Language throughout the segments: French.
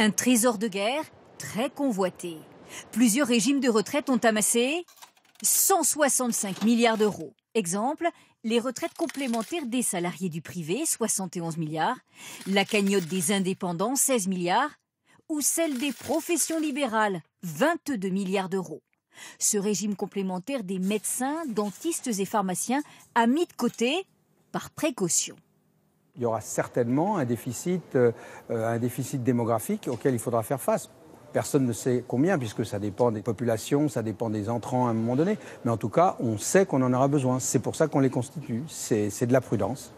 Un trésor de guerre très convoité. Plusieurs régimes de retraite ont amassé 165 milliards d'euros. Exemple, les retraites complémentaires des salariés du privé, 71 milliards, la cagnotte des indépendants, 16 milliards, ou celle des professions libérales, 22 milliards d'euros. Ce régime complémentaire des médecins, dentistes et pharmaciens a mis de côté par précaution. Il y aura certainement un déficit démographique auquel il faudra faire face. Personne ne sait combien, puisque ça dépend des populations, ça dépend des entrants à un moment donné. Mais en tout cas, on sait qu'on en aura besoin. C'est pour ça qu'on les constitue. C'est de la prudence.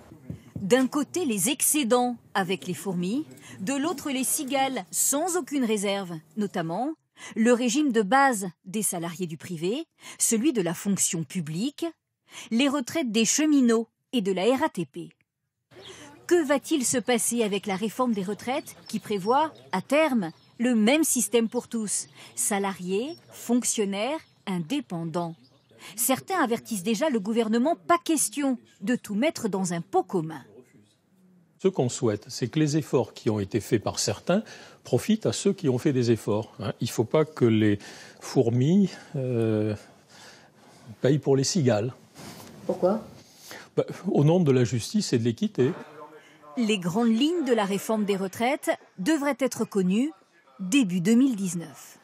D'un côté, les excédents avec les fourmis, de l'autre, les cigales sans aucune réserve, notamment le régime de base des salariés du privé, celui de la fonction publique, les retraites des cheminots et de la RATP. Que va-t-il se passer avec la réforme des retraites qui prévoit, à terme, le même système pour tous, salariés, fonctionnaires, indépendants? Certains avertissent déjà le gouvernement, pas question de tout mettre dans un pot commun. Ce qu'on souhaite, c'est que les efforts qui ont été faits par certains profitent à ceux qui ont fait des efforts. Il ne faut pas que les fourmis payent pour les cigales. Pourquoi ? Au nom de la justice et de l'équité. Les grandes lignes de la réforme des retraites devraient être connues début 2019.